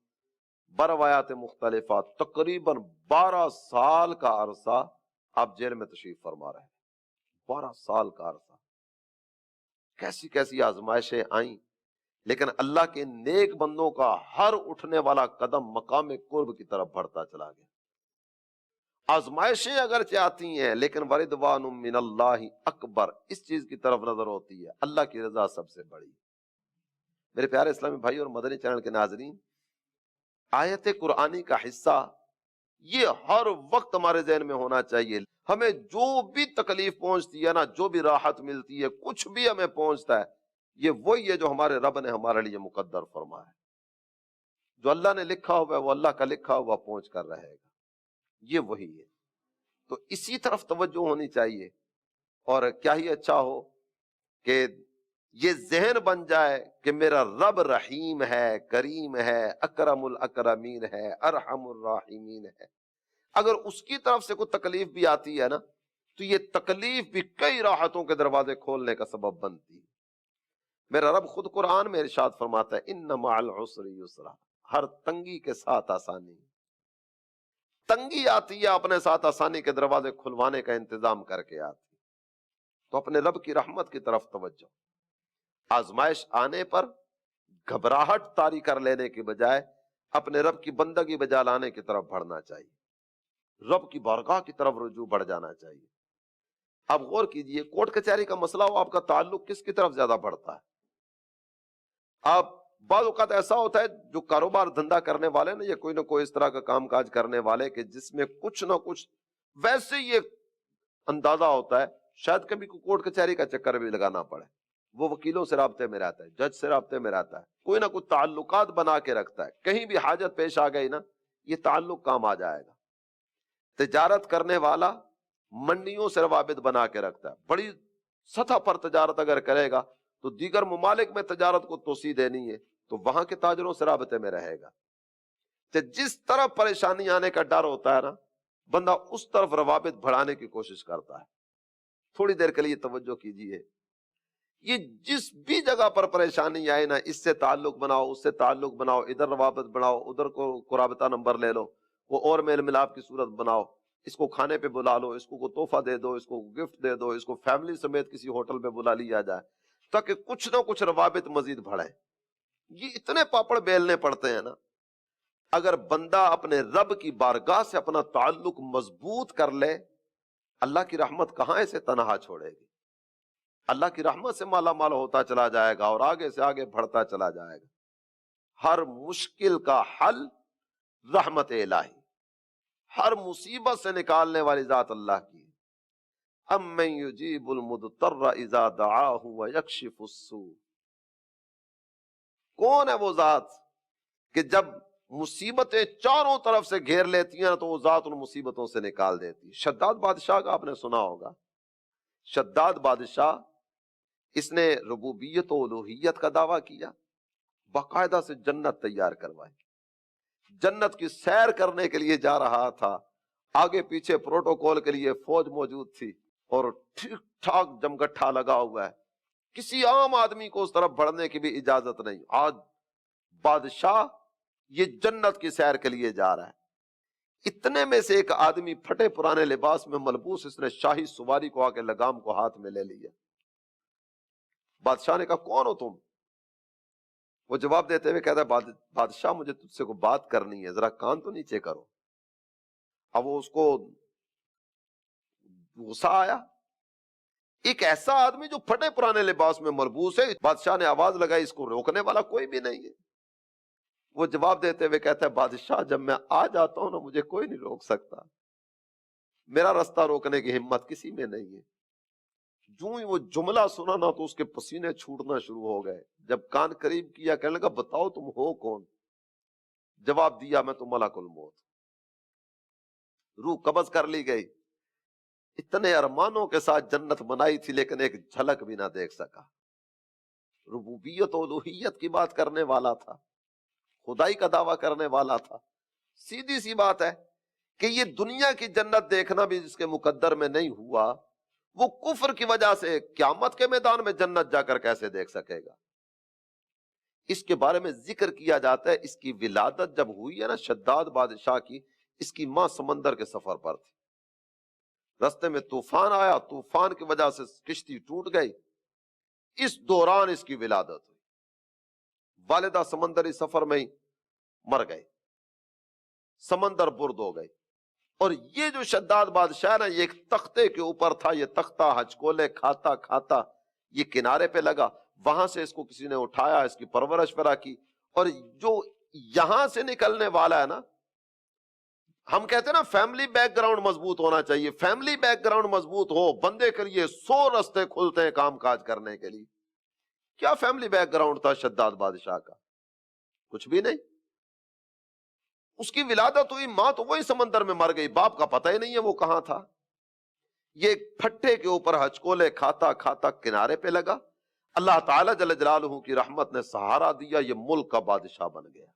بروایات مختلفہ تقریباً 12 سال کا عرصہ آپ جیل میں تشریف فرما رہے ہیں۔ 12 سال کا عرصہ، کیسی کیسی آزمائشیں آئیں، لیکن اللہ کے نیک بندوں کا ہر اٹھنے والا قدم مقام قرب کی طرف بڑھتا چلا گیا۔ آزمائشیں اگرچہ آتی ہیں لیکن وردوان من اللہ اکبر، اس چیز کی طرف نظر ہوتی ہے اللہ کی رضا سب سے بڑی۔ میرے پیارے اسلامی بھائی اور مدنی چینل کے ناظرین، آیت قرآنی کا حصہ یہ ہر وقت ہمارے ذہن میں ہونا چاہیے۔ ہمیں جو بھی تکلیف پہنچتی ہے نا، جو بھی راحت ملتی ہے، کچھ بھی ہمیں پہنچتا ہے، یہ وہی ہے جو ہمارے رب نے ہمارے لیے مقدر فرمایا ہے۔ جو اللہ نے لکھا ہوا ہے وہ اللہ کا لکھا ہوا پہنچ کر رہے گا، یہ وہی ہے۔ تو اسی طرف توجہ ہونی چاہیے، اور کیا ہی اچھا ہو کہ یہ ذہن بن جائے کہ میرا رب رحیم ہے، کریم ہے، اکرم الاکرمین ہے، ارحم الراحمین ہے۔ اگر اس کی طرف سے کوئی تکلیف بھی آتی ہے نا، تو یہ تکلیف بھی کئی راحتوں کے دروازے کھولنے کا سبب بنتی ہے۔ میرا رب خود قرآن میں ارشاد فرماتا ہے ان مع العسر یسرا، ہر تنگی کے ساتھ آسانی۔ تنگی آتی ہے اپنے ساتھ آسانی کے دروازے کھلوانے کا انتظام کر کے آتی. تو اپنے رب کی رحمت کی طرف توجہ. آزمائش آنے پر گھبراہٹ طاری کر لینے کی بجائے اپنے رب کی بندگی بجا لانے کی طرف بڑھنا چاہیے. رب کی بارگاہ کی طرف رجوع بڑھ جانا چاہیے. آپ غور کیجئے، کورٹ کچہری کا مسئلہ ہو، آپ کا تعلق کس کی طرف زیادہ بڑھتا ہے؟ آپ بعض اوقات ایسا ہوتا ہے جو کاروبار دھندا کرنے والے نا، یا کوئی نہ کوئی اس طرح کا کام کاج کرنے والے کہ جس میں کچھ نہ کچھ ویسے یہ اندازہ ہوتا ہے شاید کبھی کورٹ کچہری کا چکر بھی لگانا پڑے. وہ وکیلوں سے رابطے میں رہتا ہے، جج سے رابطے میں رہتا ہے، کوئی نہ کوئی تعلقات بنا کے رکھتا ہے. کہیں بھی حاجت پیش آ گئی نا، یہ تعلق کام آ جائے گا. تجارت کرنے والا منڈیوں سے روابط بنا کے رکھتا ہے. بڑی سطح پر تجارت اگر کرے گا تو دیگر ممالک میں تجارت کو توسیع دینی ہے تو وہاں کے تاجروں سے رابطے میں رہے گا. کہ جس طرف پریشانی آنے کا ڈر ہوتا ہے نا، بندہ اس طرف روابط بڑھانے کی کوشش کرتا ہے. تھوڑی دیر کے لیے توجہ کیجیے، یہ جس بھی جگہ پر پریشانی آئے نا، اس سے تعلق بناؤ، اس سے تعلق بناؤ، ادھر روابط بناؤ، ادھر کو رابطہ نمبر لے لو، وہ اور میل ملاپ کی صورت بناؤ، اس کو کھانے پہ بلا لو، اس کو تحفہ دے دو، اس کو گفٹ دے دو، اس کو فیملی سمیت کسی ہوٹل پہ بلا لیا جائے تاکہ کچھ نہ کچھ روابط مزید بڑھے. یہ اتنے پاپڑ بیلنے پڑتے ہیں نا. اگر بندہ اپنے رب کی بارگاہ سے اپنا تعلق مضبوط کر لے، اللہ کی رحمت کہاں اسے تنہا چھوڑے گی. اللہ کی رحمت سے مالا مال ہوتا چلا جائے گا اور آگے سے آگے بڑھتا چلا جائے گا. ہر مشکل کا حل رحمت الہی، ہر مصیبت سے نکالنے والی ذات اللہ کی. امن یجیب المضطر اذا دعاہ ویکشف السوء. کون ہے وہ ذات کہ جب مصیبتیں چاروں طرف سے گھیر لیتی ہیں تو وہ ذات ان مصیبتوں سے نکال دیتی. شداد بادشاہ کا آپ نے سنا ہوگا. شداد بادشاہ، اس نے ربوبیت و الوہیت کا دعویٰ کیا، باقاعدہ سے جنت تیار کروائی، جنت کی سیر کرنے کے لیے جا رہا تھا. آگے پیچھے پروٹوکول کے لیے فوج موجود تھی اور ٹھیک ٹھاک جمگٹھا لگا ہوا ہے. کسی عام آدمی کو اس طرف بڑھنے کی بھی اجازت نہیں. آج بادشاہ یہ جنت کی سیر کے لیے جا رہا ہے. اتنے میں سے ایک آدمی پھٹے پرانے لباس میں ملبوس، اس نے شاہی سواری کو آگے لگام کو ہاتھ میں لے لیا. بادشاہ نے کہا کون ہو تم؟ وہ جواب دیتے ہوئے کہتا ہے بادشاہ مجھے تجھ سے کوئی بات کرنی ہے، ذرا کان تو نیچے کرو. اب وہ اس کو غصہ آیا. ایک ایسا آدمی جو پھٹے پرانے لباس میں ملبوس ہے، بادشاہ نے آواز لگائی، اس کو روکنے والا کوئی بھی نہیں ہے. وہ جواب دیتے ہوئے کہتا ہے بادشاہ جب میں آ جاتا ہوں نا، مجھے کوئی نہیں روک سکتا، میرا رستہ روکنے کی ہمت کسی میں نہیں ہے. جو ہی وہ جملہ سنا نا تو اس کے پسینے چھوٹنا شروع ہو گئے. جب کان قریب کیا کہنے لگا بتاؤ تم ہو کون؟ جواب دیا میں تو ملک الموت. روح قبض کر لی گئی. اتنے ارمانوں کے ساتھ جنت بنائی تھی لیکن ایک جھلک بھی نہ دیکھ سکا. ربوبیت و الوہیت کی بات کرنے والا تھا، خدائی کا دعویٰ کرنے والا تھا. سیدھی سی بات ہے کہ یہ دنیا کی جنت دیکھنا بھی جس کے مقدر میں نہیں ہوا، وہ کفر کی وجہ سے قیامت کے میدان میں جنت جا کر کیسے دیکھ سکے گا. اس کے بارے میں ذکر کیا جاتا ہے، اس کی ولادت جب ہوئی ہے نا شداد بادشاہ کی، اس کی ماں سمندر کے سفر پر تھی. رستے میں طوفان آیا، طوفان کی وجہ سے کشتی ٹوٹ گئی. اس دوران اس کی ولادت ہوئی. والدہ سمندری سفر میں ہی مر گئی، سمندر برد ہو گئی. اور یہ جو شداد بادشاہ نا، یہ ایک تختے کے اوپر تھا. یہ تختہ ہچکولے کھاتا کھاتا یہ کنارے پہ لگا. وہاں سے اس کو کسی نے اٹھایا، اس کی پرورش فرا کی. اور جو یہاں سے نکلنے والا ہے نا، ہم کہتے ہیں نا فیملی بیک گراؤنڈ مضبوط ہونا چاہیے. فیملی بیک گراؤنڈ مضبوط ہو، بندے کے لیے 100 رستے کھلتے ہیں کام کاج کرنے کے لیے. کیا فیملی بیک گراؤنڈ تھا شداد بادشاہ کا؟ کچھ بھی نہیں. اس کی ولادت ہوئی، ماں تو وہی سمندر میں مر گئی، باپ کا پتہ ہی نہیں ہے وہ کہاں تھا. یہ پھٹے کے اوپر ہچکولے کھاتا کھاتا کنارے پہ لگا. اللہ تعالی جل جلالہ کی رحمت نے سہارا دیا، یہ ملک کا بادشاہ بن گیا.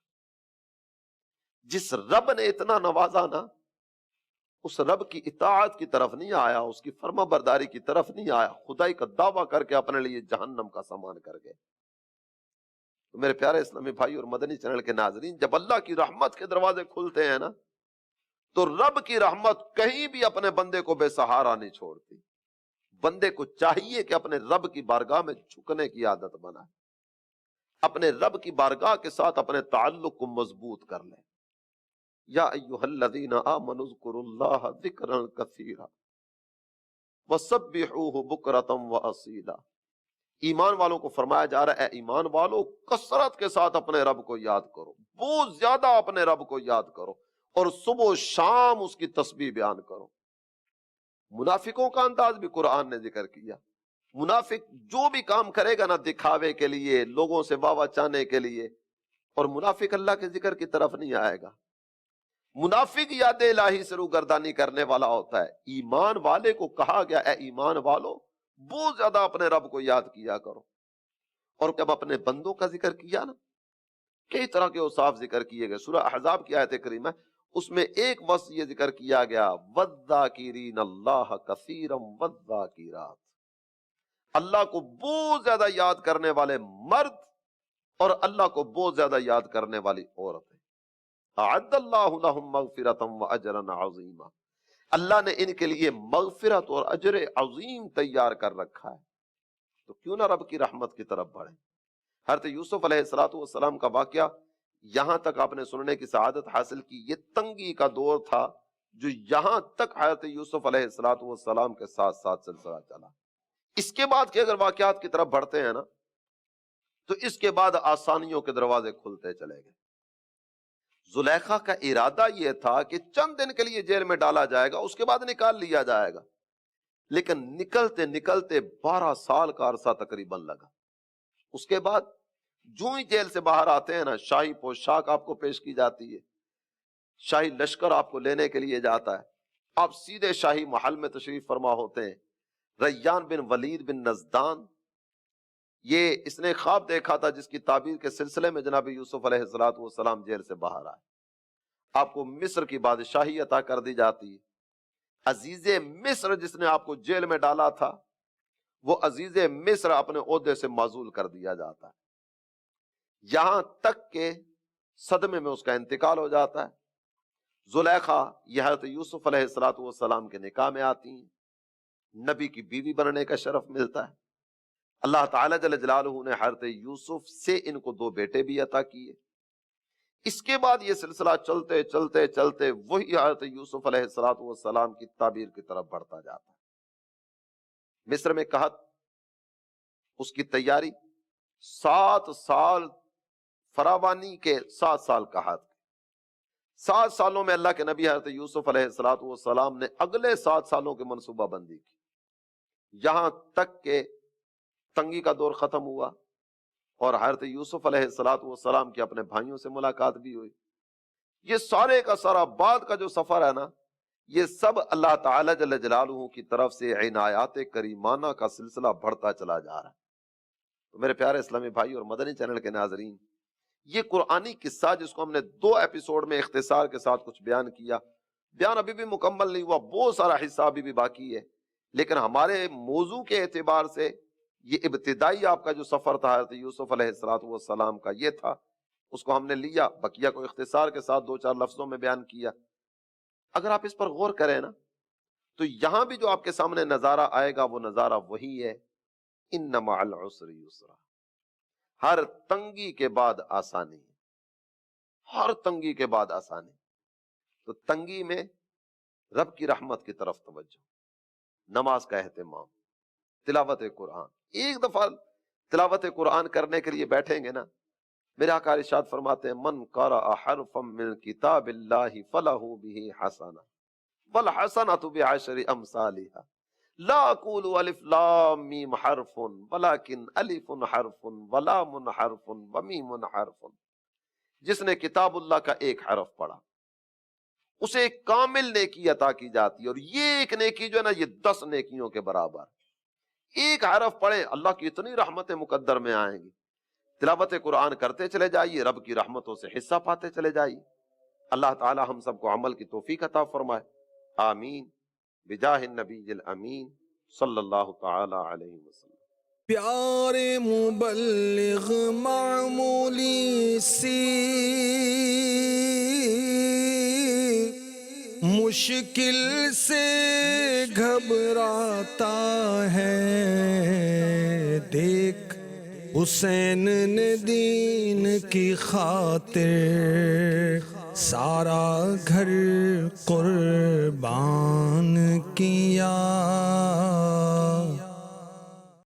جس رب نے اتنا نوازا نا، اس رب کی اطاعت کی طرف نہیں آیا، اس کی فرما برداری کی طرف نہیں آیا، خدائی کا دعویٰ کر کے اپنے لیے جہنم کا سامان کر گئے. تو میرے پیارے اسلامی بھائی اور مدنی چینل کے ناظرین، جب اللہ کی رحمت کے دروازے کھلتے ہیں نا تو رب کی رحمت کہیں بھی اپنے بندے کو بے سہارا نہیں چھوڑتی. بندے کو چاہیے کہ اپنے رب کی بارگاہ میں جھکنے کی عادت بنائے، اپنے رب کی بارگاہ کے ساتھ اپنے تعلق کو مضبوط کر لے. یا ایھا الذین آمنوا اذکروا اللہ ذکرا کثیرا وسبحوہ بکرۃ واصیلا. ایمان والوں کو فرمایا جا رہا ہے اے ایمان والو کثرت کے ساتھ اپنے رب کو یاد کرو، بہت زیادہ اپنے رب کو یاد کرو، اور صبح و شام اس کی تسبیح بیان کرو. منافقوں کا انداز بھی قرآن نے ذکر کیا. منافق جو بھی کام کرے گا نا دکھاوے کے لیے، لوگوں سے واہ واہ چاہنے کے لیے، اور منافق اللہ کے ذکر کی طرف نہیں آئے گا. منافق یاد الہی سے روگردانی کرنے والا ہوتا ہے. ایمان والے کو کہا گیا اے ایمان والو بہت زیادہ اپنے رب کو یاد کیا کرو. اور جب اپنے بندوں کا ذکر کیا نا، کئی طرح کے اوصاف ذکر کیے گئے. سورہ احزاب کی آیت کریمہ اس میں ایک وصف یہ ذکر کیا گیا وَالذَّاكِرِينَ اللَّهَ كَثِيرًا وَالذَّاكِرَاتِ. اللہ کو بہت زیادہ یاد کرنے والے مرد اور اللہ کو بہت زیادہ یاد کرنے والی عورتیں. اعد اللہ لہم مغفرۃ واجرا عظیما. اللہ نے ان کے لیے مغفرت اور اجر عظیم تیار کر رکھا ہے. تو کیوں نہ رب کی رحمت کی طرف بڑھیں. حضرت یوسف علیہ السلام کا واقعہ یہاں تک آپ نے سننے کی سعادت حاصل کی. یہ تنگی کا دور تھا جو یہاں تک حضرت یوسف علیہ السلام کے ساتھ ساتھ سلسلہ چلا. اس کے بعد کے اگر واقعات کی طرف بڑھتے ہیں نا تو اس کے بعد آسانیوں کے دروازے کھلتے چلے گئے. زلیخا کا ارادہ یہ تھا کہ چند دن کے لیے جیل میں ڈالا جائے گا، اس کے بعد نکال لیا جائے گا. لیکن نکلتے نکلتے 12 سال کا عرصہ تقریباً لگا. اس کے بعد جو ہی جیل سے باہر آتے ہیں نا، شاہی پوشاک آپ کو پیش کی جاتی ہے، شاہی لشکر آپ کو لینے کے لیے جاتا ہے، آپ سیدھے شاہی محل میں تشریف فرما ہوتے ہیں. ریان بن ولید بن نزدان، یہ اس نے خواب دیکھا تھا جس کی تعبیر کے سلسلے میں جناب یوسف علیہ السلام جیل سے باہر آئے. آپ کو مصر کی بادشاہی عطا کر دی جاتی ہے. عزیز مصر جس نے آپ کو جیل میں ڈالا تھا، وہ عزیز مصر اپنے عہدے سے معزول کر دیا جاتا ہے، یہاں تک کہ صدمے میں اس کا انتقال ہو جاتا ہے. زلیخا یہ حضرت یوسف علیہ السلام کے نکاح میں آتی ہیں، نبی کی بیوی بننے کا شرف ملتا ہے. اللہ تعالیٰ جل جلالہ نے حضرت یوسف سے ان کو 2 بیٹے بھی عطا کیے. اس کے بعد یہ سلسلہ چلتے چلتے چلتے وہی حضرت یوسف علیہ السلام کی تعبیر کی طرف بڑھتا جاتا ہے. مصر میں قحط، اس کی تیاری، 7 سال فراوانی کے 7 سال قحط. 7 سالوں میں اللہ کے نبی حضرت یوسف علیہ السلام نے اگلے 7 سالوں کی منصوبہ بندی کی، یہاں تک کہ تنگی کا دور ختم ہوا اور حضرت یوسف علیہ السلام کی اپنے بھائیوں سے ملاقات بھی ہوئی. یہ سارے کا سارا بعد کا جو سفر ہے نا، یہ سب اللہ تعالی جل جلالہ کی طرف سے عنایات کریمانہ کا سلسلہ بڑھتا چلا جا رہا ہے. تو میرے پیارے اسلامی بھائی اور مدنی چینل کے ناظرین، یہ قرآنی قصہ جس کو ہم نے 2 ایپیسوڈ میں اختصار کے ساتھ کچھ بیان کیا، بیان ابھی بھی مکمل نہیں ہوا، بہت سارا حصہ ابھی بھی باقی ہے. لیکن ہمارے موضوع کے اعتبار سے یہ ابتدائی آپ کا جو سفر تھا حضرت یوسف علیہ السلام کا، یہ تھا، اس کو ہم نے لیا، بقیہ کو اختصار کے ساتھ 2-4 لفظوں میں بیان کیا. اگر آپ اس پر غور کریں نا تو یہاں بھی جو آپ کے سامنے نظارہ آئے گا وہ نظارہ وہی ہے، ان مع العسر یسرا. ہر تنگی کے بعد آسانی، ہر تنگی کے بعد آسانی. تو تنگی میں رب کی رحمت کی طرف توجہ، نماز کا اہتمام، تلاوت قرآن. ایک دفعہ تلاوت قرآن کرنے کے لیے بیٹھیں گے نا، میرے آقا ارشاد فرماتے ہیں من قرأ حرفا من کتاب اللہ فلہ بہ حسنہ والحسنۃ بعشر امثالها لا اقول الف لام میم حرف ولکن الف حرف ولام حرف ومیم حرف. جس نے کتاب اللہ کا ایک حرف پڑھا اسے ایک کامل نیکی عطا کی جاتی ہے، اور یہ ایک نیکی جو ہے نا یہ 10 نیکیوں کے برابر. ایک حرف پڑھیں اللہ کی اتنی رحمتیں مقدر میں آئیں گی. تلاوت قرآن کرتے چلے جائیے، رب کی رحمتوں سے حصہ پاتے چلے جائیے. اللہ تعالی ہم سب کو عمل کی توفیق عطا فرمائے. آمین بجاہ النبی الامین صلی اللہ تعالی علیہ وسلم. پیارے مبلغ معمولی سی مشکل سے گھبراتا ہے، دیکھ حسین نے دین کی خاطر سارا گھر قربان کیا۔